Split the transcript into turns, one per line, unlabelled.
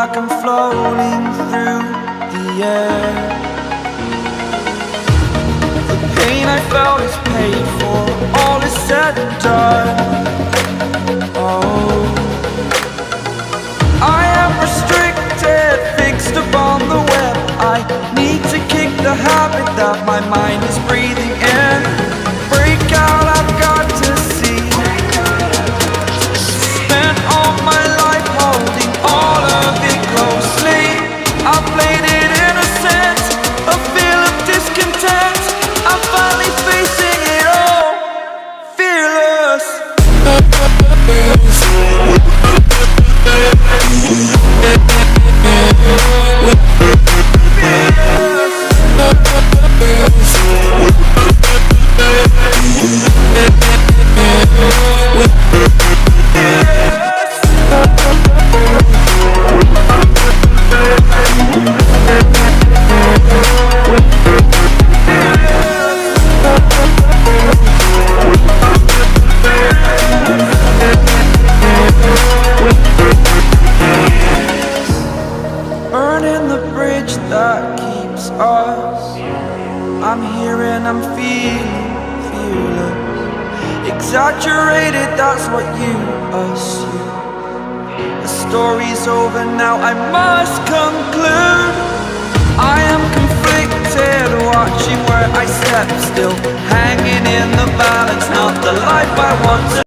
like I'm floating through the air. The pain I felt is paid for, all is said and done. Oh, I am restricted, fixed upon the web. I need to kick the habit that my mind is breathing in. Break out, I've got to see. Spent all my life holding all of it closely. I played it innocent, a feel of discontent. I'm finally facing it all, fearless. Burning the bridge that keeps us. I'm here and I'm feeling fearless. Exaggerated, that's what you assume. The story's over now, I must conclude. I am conflicted, watching where I step, still hanging in the balance. Not the life I want to